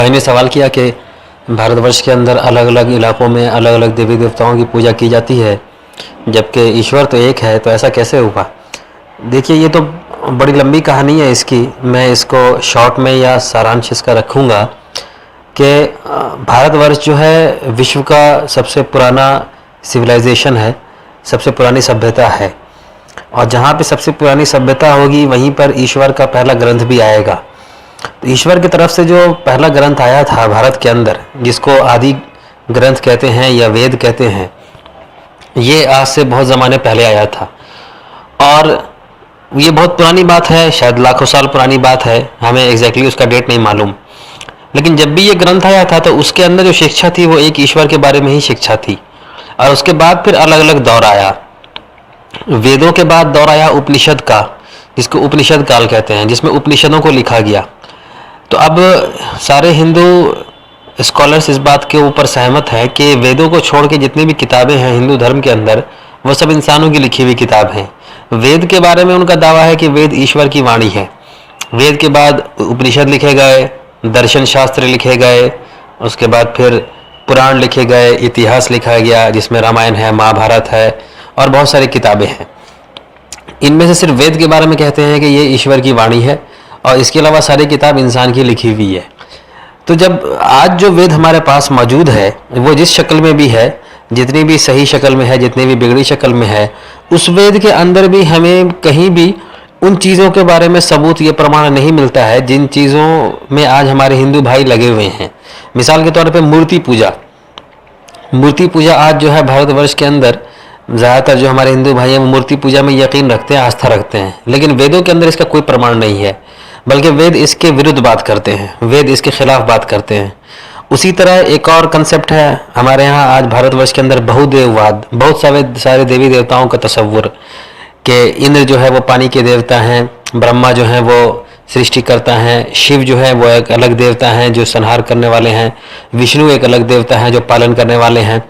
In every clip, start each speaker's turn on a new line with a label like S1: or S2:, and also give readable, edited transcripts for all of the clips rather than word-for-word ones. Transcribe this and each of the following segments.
S1: भाई ने सवाल किया कि भारतवर्ष के अंदर अलग अलग इलाकों में अलग अलग देवी देवताओं की पूजा की जाती है, जबकि ईश्वर तो एक है, तो ऐसा कैसे हुआ। देखिए, ये तो बड़ी लंबी कहानी है इसकी। मैं इसको शॉर्ट में या सारांश इसका रखूँगा कि भारतवर्ष जो है विश्व का सबसे पुराना सिविलाइजेशन है, सबसे पुरानी सभ्यता है, और जहाँ पे सबसे पुरानी सभ्यता होगी वहीं पर ईश्वर का पहला ग्रंथ भी आएगा। तो ईश्वर की तरफ से जो पहला ग्रंथ आया था भारत के अंदर, जिसको आदि ग्रंथ कहते हैं या वेद कहते हैं, ये आज से बहुत ज़माने पहले आया था। और ये बहुत पुरानी बात है, शायद लाखों साल पुरानी बात है, हमें एग्जैक्टली उसका डेट नहीं मालूम। लेकिन जब भी ये ग्रंथ आया था तो उसके अंदर जो शिक्षा थी वो एक ईश्वर के बारे में ही शिक्षा थी। और उसके बाद फिर अलग अलग दौर आया। वेदों के बाद दौर आया उपनिषद का, जिसको उपनिषद काल कहते हैं, जिसमें उपनिषदों को लिखा गया। तो अब सारे हिंदू स्कॉलर्स इस बात के ऊपर सहमत हैं कि वेदों को छोड़ के जितनी भी किताबें हैं हिंदू धर्म के अंदर, वो सब इंसानों की लिखी हुई किताब हैं। वेद के बारे में उनका दावा है कि वेद ईश्वर की वाणी है। वेद के बाद उपनिषद लिखे गए, दर्शन शास्त्र लिखे गए, उसके बाद फिर पुराण लिखे गए, इतिहास लिखा गया जिसमें रामायण है, महाभारत है और बहुत सारी किताबें हैं। इनमें से सिर्फ वेद के बारे में कहते हैं कि ये ईश्वर की वाणी है, और इसके अलावा सारी किताब इंसान की लिखी हुई है। तो जब आज जो वेद हमारे पास मौजूद है वो जिस शक्ल में भी है, जितनी भी सही शक्ल में है, जितनी भी बिगड़ी शक्ल में है, उस वेद के अंदर भी हमें कहीं भी उन चीज़ों के बारे में सबूत ये प्रमाण नहीं मिलता है जिन चीज़ों में आज हमारे हिंदू भाई लगे हुए हैं। मिसाल के तौर पे मूर्ति पूजा। मूर्ति पूजा आज जो है भारतवर्ष के अंदर ज़्यादातर जो हमारे हिंदू भाई हैं वो मूर्ति पूजा में यकीन रखते हैं, आस्था रखते हैं। लेकिन वेदों के अंदर इसका कोई प्रमाण नहीं है, बल्कि वेद इसके विरुद्ध बात करते हैं, वेद इसके खिलाफ बात करते हैं। उसी तरह एक और कंसेप्ट है हमारे यहाँ आज भारतवर्ष के अंदर, बहुदेववाद। बहुत सारे देवी देवताओं का तस्वुर कि इंद्र जो है वो पानी के देवता हैं, ब्रह्मा जो है वो सृष्टि करता है, शिव जो है वो एक अलग देवता हैं जो संहार करने वाले हैं, विष्णु एक अलग देवता हैं जो पालन करने वाले हैं,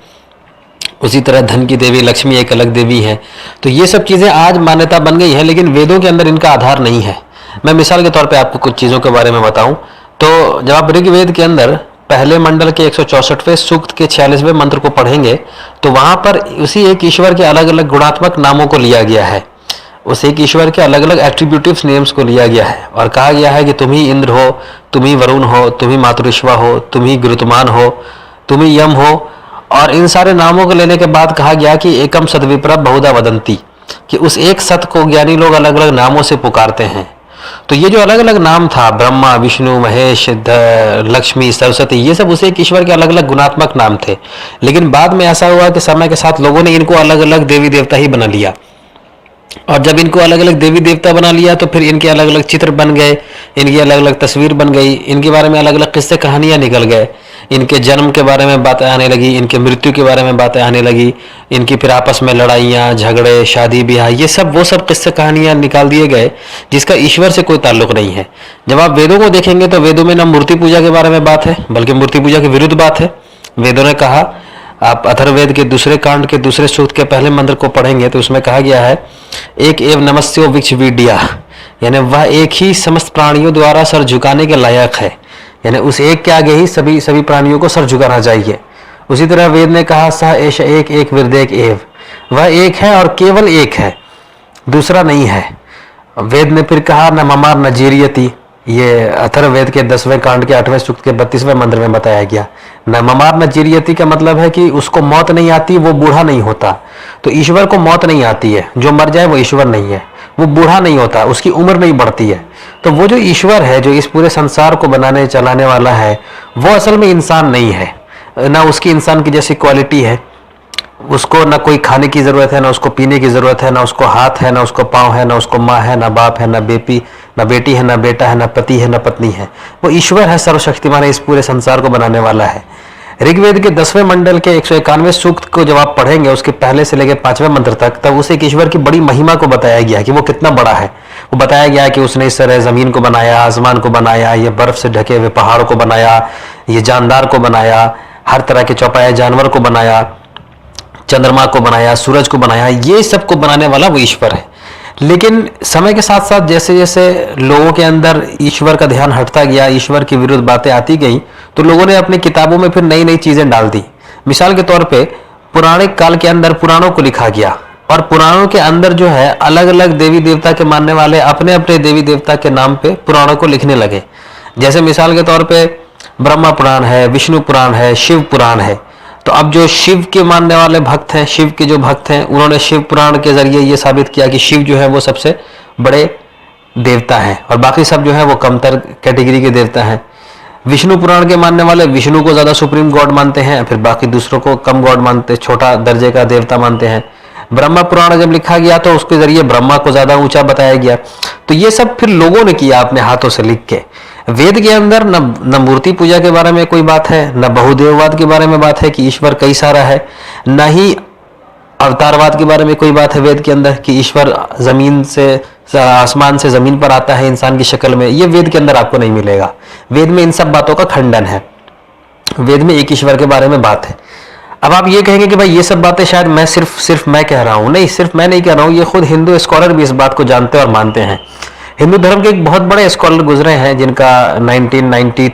S1: उसी तरह धन की देवी लक्ष्मी एक अलग देवी है। तो ये सब चीज़ें आज मान्यता बन गई हैं, लेकिन वेदों के अंदर इनका आधार नहीं है। मैं मिसाल के तौर पे आपको कुछ चीज़ों के बारे में बताऊं तो जब आप ऋग्वेद के अंदर पहले मंडल के 164वें सूक्त के 46वें मंत्र को पढ़ेंगे तो वहाँ पर उसी एक ईश्वर के अलग अलग गुणात्मक नामों को लिया गया है, उस एक ईश्वर के अलग अलग एट्रीब्यूटिव्स नेम्स को लिया गया है और कहा गया है कि तुम ही इंद्र हो, तुम ही वरुण हो, तुम ही मातृश्वा हो, तुम ही गुरुतमान हो, तुम ही यम हो। और इन सारे नामों को लेने के बाद कहा गया कि एकम सद्विप्रा बहुधा वदंती, कि उस एक सत को ज्ञानी लोग अलग अलग नामों से पुकारते हैं। तो ये जो अलग अलग नाम था, ब्रह्मा, विष्णु, महेश, लक्ष्मी, सरस्वती, ये सब उसे एक ईश्वर के अलग अलग गुणात्मक नाम थे। लेकिन बाद में ऐसा हुआ कि समय के साथ लोगों ने इनको अलग अलग देवी देवता ही बना लिया, और जब इनको अलग अलग देवी देवता बना लिया तो फिर इनके अलग अलग चित्र बन गए, इनकी अलग अलग तस्वीर बन गई, इनके बारे में अलग अलग किस्से कहानियां निकल गए, इनके जन्म के बारे में बातें आने लगी, इनके मृत्यु के बारे में बातें आने लगी, इनकी फिर आपस में लड़ाइयाँ, झगड़े, शादी ब्याह, ये सब वो सब किस्से कहानियां निकाल दिए गए जिसका ईश्वर से कोई ताल्लुक नहीं है। जब आप वेदों को देखेंगे तो वेदों में न मूर्ति पूजा के बारे में बात है बल्कि मूर्ति पूजा के विरुद्ध बात है। वेदों ने कहा, आप अथर्ववेद के दूसरे कांड के दूसरे सूक्त के पहले मंत्र को पढ़ेंगे तो उसमें कहा गया है, एक एव नमस्यो विक्ष वीडिया, यानी वह एक ही समस्त प्राणियों द्वारा सर झुकाने के लायक है, यानी उस एक के आगे ही सभी प्राणियों को सर झुकाना चाहिए। उसी तरह वेद ने कहा, स एष एक एक विरदेक एव, वह एक है और केवल एक है, दूसरा नहीं है। वेद ने फिर कहा, न ममार न जीरियति, ये अथर्ववेद के 10वें कांड के 8वें सूक्त के 32वें मंत्र में बताया गया। न ममार न जीरियति का मतलब है कि उसको मौत नहीं आती, वो बूढ़ा नहीं होता। तो ईश्वर को मौत नहीं आती है, जो मर जाए वो ईश्वर नहीं है, वो बूढ़ा नहीं होता, उसकी उम्र नहीं बढ़ती है। तो वो जो ईश्वर है, जो इस पूरे संसार को बनाने चलाने वाला है, वो असल में इंसान नहीं है, ना उसकी इंसान की जैसी क्वालिटी है। उसको ना कोई खाने की ज़रूरत है, ना उसको पीने की ज़रूरत है, ना उसको हाथ है, ना उसको पाँव है, ना उसको माँ है, ना बाप है, ना बेटी है, ना बेटा है, ना पति है, ना पत्नी है। वो ईश्वर है, सर्वशक्तिमान है, इस पूरे संसार को बनाने वाला है। ऋग्वेद के 10वें मंडल के 191वें सूक्त को जब आप पढ़ेंगे उसके पहले से लेकर 5वें मंत्र तक, तब उसे एक ईश्वर की बड़ी महिमा को बताया गया कि वो कितना बड़ा है। वो बताया गया कि उसने इस तरह ज़मीन को बनाया, आसमान को बनाया, ये बर्फ से ढके हुए पहाड़ों को बनाया, ये जानदार को बनाया, हर तरह के चौपाए जानवर को बनाया, चंद्रमा को बनाया, सूरज को बनाया, ये सब को बनाने वाला वो ईश्वर है। लेकिन समय के साथ साथ जैसे जैसे लोगों के अंदर ईश्वर का ध्यान हटता गया, ईश्वर की विरुद्ध बातें आती गई, तो लोगों ने अपनी किताबों में फिर नई नई चीजें डाल दी। मिसाल के तौर पे पुराणिक काल के अंदर पुराणों को लिखा गया, और पुराणों के अंदर जो है अलग अलग देवी देवता के मानने वाले अपने अपने देवी देवता के नाम पे पुराणों को लिखने लगे। जैसे मिसाल के तौर पे ब्रह्मा पुराण है, विष्णु पुराण है, शिव पुराण है। तो अब जो शिव के मानने वाले भक्त हैं, शिव के जो भक्त हैं, उन्होंने शिव पुराण के जरिए ये साबित किया कि शिव जो है वो सबसे बड़े देवता हैं और बाकी सब जो है वो कमतर कैटेगरी के देवता हैं। विष्णु पुराण के मानने वाले विष्णु को ज्यादा सुप्रीम गॉड मानते हैं, फिर बाकी दूसरों को कम गॉड मानते, छोटा दर्जे का देवता मानते हैं। ब्रह्मा पुराण जब लिखा गया तो उसके जरिए ब्रह्मा को ज्यादा ऊंचा बताया गया। तो ये सब फिर लोगों ने किया अपने हाथों से लिख के। वेद के अंदर न मूर्ति पूजा के बारे में कोई बात है, न बहुदेववाद के बारे में बात है कि ईश्वर कई सारा है, न ही अवतारवाद के बारे में कोई बात है वेद के अंदर कि ईश्वर जमीन से, आसमान से जमीन पर आता है इंसान की शक्ल में। ये वेद के अंदर आपको नहीं मिलेगा। वेद में इन सब बातों का खंडन है। वेद में एक ईश्वर के बारे में बात है। अब आप ये कहेंगे कि भाई ये सब बातें शायद मैं सिर्फ मैं कह रहा हूं। नहीं, सिर्फ मैं नहीं कह रहा हूं, ये खुद हिंदू स्कॉलर भी इस बात को जानते और मानते हैं। हिंदू धर्म के एक बहुत बड़े स्कॉलर गुजरे हैं जिनका 1991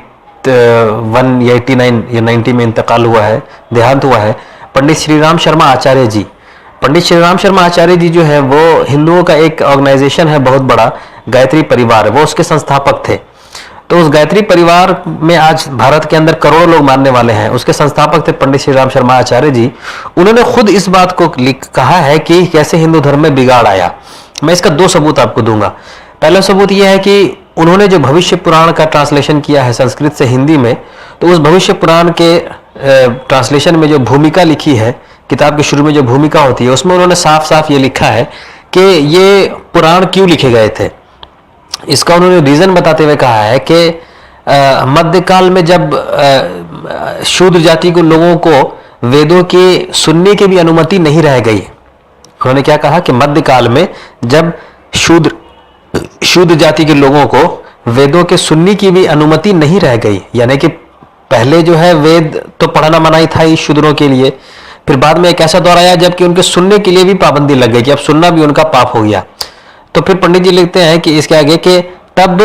S1: या 89 या 90 में इंतकाल हुआ है, देहांत हुआ है, पंडित श्रीराम शर्मा आचार्य जी। पंडित श्रीराम शर्मा आचार्य जी जो है वो हिंदुओं का एक ऑर्गेनाइजेशन है बहुत बड़ा, गायत्री परिवार, वो उसके संस्थापक थे। तो उस गायत्री परिवार में आज भारत के अंदर करोड़ों लोग मानने वाले हैं। उसके संस्थापक थे पंडित श्रीराम शर्मा आचार्य जी। उन्होंने खुद इस बात को कहा है कि कैसे हिंदू धर्म में बिगाड़ आया। मैं इसका 2 सबूत आपको दूंगा। पहला सबूत यह है कि उन्होंने जो भविष्य पुराण का ट्रांसलेशन किया है संस्कृत से हिंदी में, तो उस भविष्य पुराण के ट्रांसलेशन में जो भूमिका लिखी है, किताब के शुरू में जो भूमिका होती है, उसमें उन्होंने साफ साफ ये लिखा है कि ये पुराण क्यों लिखे गए थे। इसका उन्होंने रीजन बताते हुए कहा है कि मध्यकाल में जब शूद्र जाति के लोगों को वेदों के सुनने की भी अनुमति नहीं रह गई। उन्होंने क्या कहा कि मध्यकाल में जब शूद्र जाति के लोगों को वेदों के सुनने की भी अनुमति नहीं रह गई, यानी कि पहले जो है वेद तो पढ़ना मनाही था ही शूद्रों के लिए, फिर बाद में एक ऐसा दौर आया जबकि उनके सुनने के लिए भी पाबंदी लग गई कि अब सुनना भी उनका पाप हो गया। तो फिर पंडित जी लिखते हैं कि इसके आगे कि तब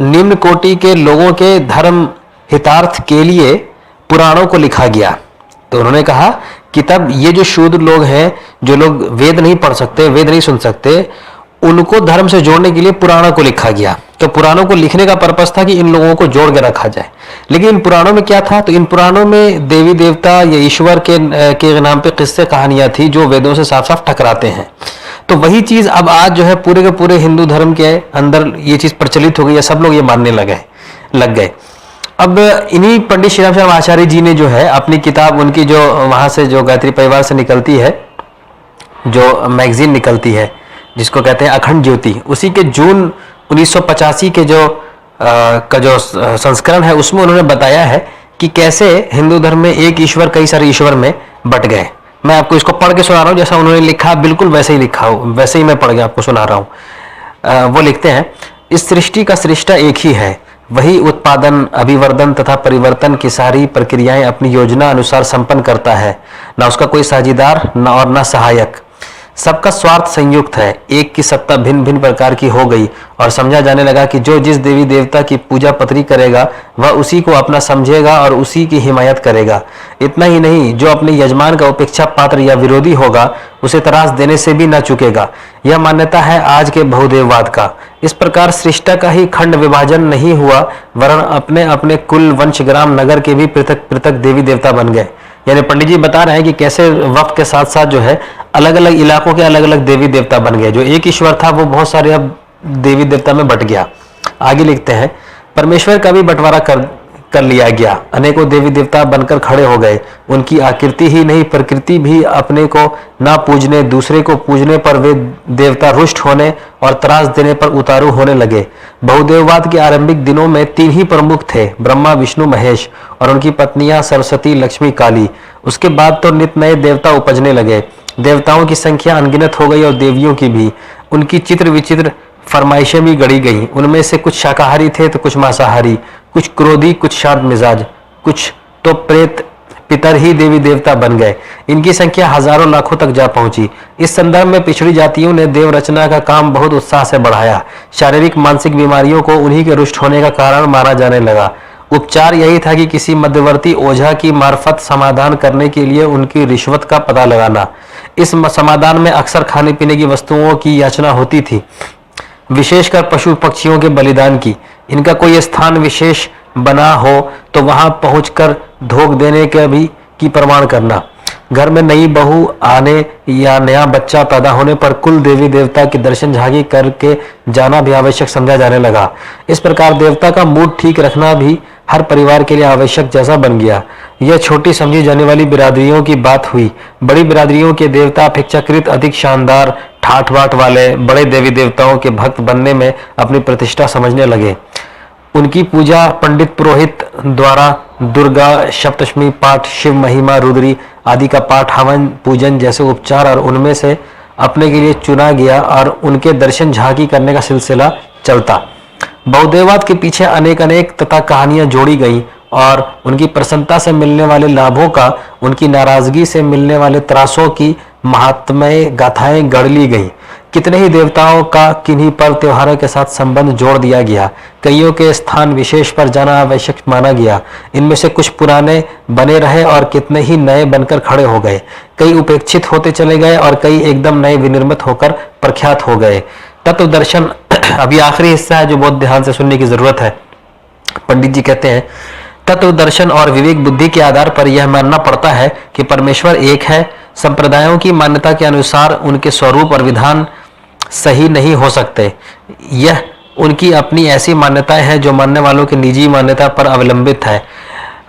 S1: निम्न कोटि के लोगों के धर्म हितार्थ के लिए पुराणों को लिखा गया। तो उन्होंने कहा कि तब ये जो शूद्र लोग हैं, जो लोग वेद नहीं पढ़ सकते, वेद नहीं सुन सकते, उनको धर्म से जोड़ने के लिए पुराणों को लिखा गया। तो पुराणों को लिखने का पर्पस था कि इन लोगों को जोड़ के रखा जाए। लेकिन इन पुराणों में क्या था? तो इन पुराणों में देवी देवता या ईश्वर के नाम पे किस्से कहानियां थी जो वेदों से साफ साफ टकराते हैं। तो वही चीज अब आज जो है पूरे के पूरे हिंदू धर्म के अंदर ये चीज प्रचलित हो गई है, सब लोग ये मानने लग गए। अब इन्हीं पंडित श्रीराम शर्मा आचार्य जी ने जो है अपनी किताब, उनकी जो वहां से जो गायत्री परिवार से निकलती है, जो मैगजीन निकलती है जिसको कहते हैं अखंड ज्योति, उसी के जून 1985 के जो संस्करण है उसमें उन्होंने बताया है कि कैसे हिंदू धर्म में एक ईश्वर कई सारे ईश्वर में बट गए। मैं आपको इसको पढ़ के सुना रहा हूँ, जैसा उन्होंने लिखा बिल्कुल वैसे ही लिखा हो, वैसे ही मैं पढ़ के आपको सुना रहा हूँ। वो लिखते हैं, इस सृष्टि का सृष्टा एक ही है, वही उत्पादन, अभिवर्धन तथा परिवर्तन की सारी प्रक्रियाएं अपनी योजना अनुसार संपन्न करता है। ना उसका कोई साझीदार न और न सहायक, सबका स्वार्थ संयुक्त है। एक की सत्ता भिन्न भिन्न प्रकार की हो गई और समझा जाने लगा कि जो जिस देवी देवता की पूजा पत्री करेगा वह उसी को अपना समझेगा और उसी की हिमायत करेगा। इतना ही नहीं, जो अपने यजमान का उपेक्षा पात्र या विरोधी होगा उसे त्रास देने से भी न चुकेगा। यह मान्यता है आज के बहुदेववाद का। इस प्रकार सृष्टा का ही खंड विभाजन नहीं हुआ, वरन अपने अपने कुल, वंश, ग्राम, नगर के भी पृथक पृथक देवी देवता बन गए। यानी पंडित जी बता रहे हैं कि कैसे वक्त के साथ साथ जो है अलग अलग इलाकों के अलग अलग देवी देवता बन गए। जो एक ईश्वर था वो बहुत सारे अब देवी देवता में बट गया। आगे लिखते हैं, परमेश्वर का भी बंटवारा कर लिया गया। अनेकों देवी देवता बनकर खड़े हो गए। उनकी आकृति ही नहीं प्रकृति भी अपने को ना पूजने, दूसरे को पूजने पर वे देवता रुष्ट होने और त्रास देने पर उतारू होने लगे। बहुदेववाद के आरंभिक दिनों में 3 ही प्रमुख थे, ब्रह्मा, विष्णु, महेश, और उनकी पत्नियां सरस्वती, लक्ष्मी, काली। उसके बाद तो नित नए देवता उपजने लगे। देवताओं की संख्या अनगिनत हो गई और देवियों की भी। उनकी चित्र विचित्र फरमाइशें भी गढ़ी गई। उनमें से कुछ शाकाहारी थे तो कुछ मांसाहारी, कुछ क्रोधी, कुछ शांत मिजाज, कुछ तो पितर ही देवी देवता बन गए। इनकी संख्या हजारों लाखों तक जा पहुंची। इस संदर्भ में पिछड़ी जातियों ने देव रचना का काम बहुत उत्साह से बढ़ाया। शारीरिक मानसिक बीमारियों को उन्हीं के रुष्ट होने का कारण माना जाने लगा। उपचार यही था कि किसी मध्यवर्ती ओझा की मार्फत समाधान करने के लिए उनकी रिश्वत का पता लगाना। इस समाधान में अक्सर खाने पीने की वस्तुओं की याचना होती थी, विशेषकर पशु पक्षियों के बलिदान की। इनका कोई स्थान विशेष बना हो तो वहां पहुंचकर धोख देने का भी की प्रमाण करना। घर में नई बहू आने या नया बच्चा पैदा होने पर कुल देवी देवता की दर्शन झांकी करके जाना भी आवश्यक समझा जाने लगा। इस प्रकार देवता का मूड ठीक रखना भी हर परिवार के लिए आवश्यक जैसा बन गया। यह छोटी समझी जाने वाली बिरादरियों की बात हुई। बड़ी बिरादरियों के देवता अपेक्षाकृत अधिक शानदार ठाठ बाट वाले बड़े देवी देवताओं के भक्त बनने में अपनी प्रतिष्ठा समझने लगे। उनकी पूजा पंडित पुरोहित द्वारा दुर्गा सप्तशमी पाठ, शिव महिमा, रुद्री आदि का पाठ, हवन पूजन जैसे उपचार और उनमें से अपने के लिए चुना गया और उनके दर्शन झांकी करने का सिलसिला चलता। बहुदेववाद के पीछे अनेक तथा कहानियां जोड़ी गई और उनकी प्रसन्नता से मिलने वाले लाभों का उनकी नाराजगी से मिलने वाले त्रासों की महात्मय गाथाएं गढ़ ली गई। कितने ही देवताओं का किन्हीं पर्व त्योहारों के साथ संबंध जोड़ दिया गया। कईयों के स्थान विशेष पर जाना आवश्यक माना गया। इनमें से कुछ पुराने बने रहे और कितने ही नए बनकर खड़े हो गए। कई उपेक्षित होते चले गए और कई एकदम नए विनिर्मित होकर प्रख्यात हो गए। तत्व दर्शन अभी आखिरी हिस्सा है जो बहुत ध्यान से सुनने की जरूरत है। पंडित जी कहते हैं, तत्व दर्शन और विवेक बुद्धि के आधार पर यह मानना पड़ता है कि परमेश्वर एक है। संप्रदायों की मान्यता के अनुसार उनके स्वरूप और विधान सही नहीं हो सकते। यह उनकी अपनी ऐसी मान्यताएं हैं जो मानने वालों की निजी मान्यता पर अवलंबित है।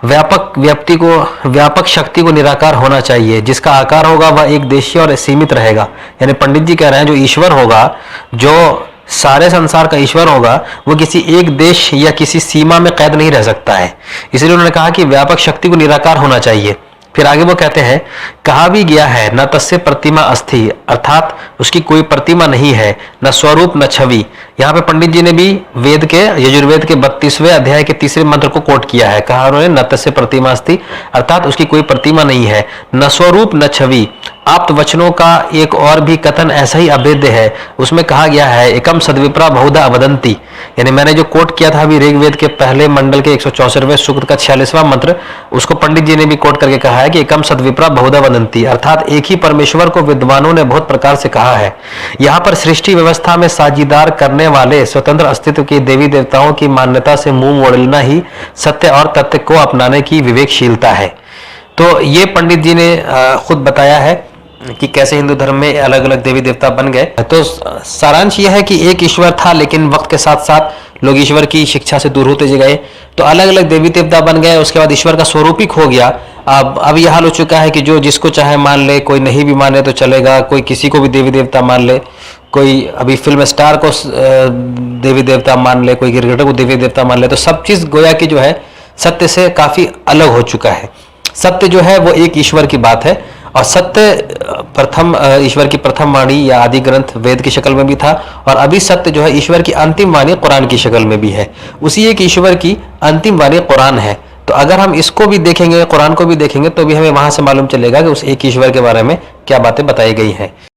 S1: व्यापक शक्ति को निराकार होना चाहिए। जिसका आकार होगा वह एक देशीय और सीमित रहेगा। यानी पंडित जी कह रहे हैं जो ईश्वर होगा, जो सारे संसार का ईश्वर होगा, वो किसी एक देश या किसी सीमा में कैद नहीं रह सकता है। इसलिए उन्होंने कहा कि व्यापक शक्ति को निराकार होना चाहिए। फिर आगे वो कहते हैं, कहा भी गया है न तस्य प्रतिमा अस्थि, अर्थात उसकी कोई प्रतिमा नहीं है, न स्वरूप न छवि। यहाँ पे पंडित जी ने भी वेद के यजुर्वेद के 32वें अध्याय के तीसरे मंत्र को कोट किया है। कहा उन्होंने न तस्य प्रतिमा अस्थि, अर्थात उसकी कोई प्रतिमा नहीं है, न स्वरूप न छवि। आप्त वचनों का एक और भी कथन ऐसा ही अभेद्य है। उसमें कहा गया है, एकम सद्विप्रा बहुधा अवदंती। यानी मैंने जो कोट किया था अभी ऋग्वेद के पहले मंडल के 164वें सूक्त का 46वां मंत्र, उसको पंडित जी ने भी कोट करके कहा है कि एकम सद्विप्रा बहुधा वदंती, अर्थात एक ही परमेश्वर को विद्वानों ने बहुत प्रकार से कहा है। यहाँ पर सृष्टि व्यवस्था में साझीदार करने वाले स्वतंत्र अस्तित्व के देवी देवताओं की मान्यता से मुंह मोड़ना ही सत्य और तथ्य को अपनाने की विवेकशीलता है। तो ये पंडित जी ने खुद बताया है कि कैसे हिंदू धर्म में अलग अलग देवी देवता बन गए। तो सारांश यह है कि एक ईश्वर था, लेकिन वक्त के साथ साथ लोग ईश्वर की शिक्षा से दूर होते गए, तो अलग अलग देवी देवता बन गए। उसके बाद ईश्वर का स्वरूप ही खो गया। अब यह हाल हो चुका है कि जो जिसको चाहे मान ले, कोई नहीं भी माने तो चलेगा, कोई किसी को भी देवी देवता मान ले, कोई अभी फिल्म स्टार को देवी देवता मान ले, कोई क्रिकेटर को देवी देवता मान ले। तो सब चीज गोया की जो है सत्य से काफी अलग हो चुका है। सत्य जो है वो एक ईश्वर की बात है, और सत्य प्रथम ईश्वर की प्रथम वाणी या आदि ग्रंथ वेद की शक्ल में भी था, और अभी सत्य जो है ईश्वर की अंतिम वाणी कुरान की शक्ल में भी है। उसी एक ईश्वर की अंतिम वाणी कुरान है। तो अगर हम इसको भी देखेंगे, कुरान को भी देखेंगे, तो भी हमें वहां से मालूम चलेगा कि उस एक ईश्वर के बारे में क्या बातें बताई गई हैं।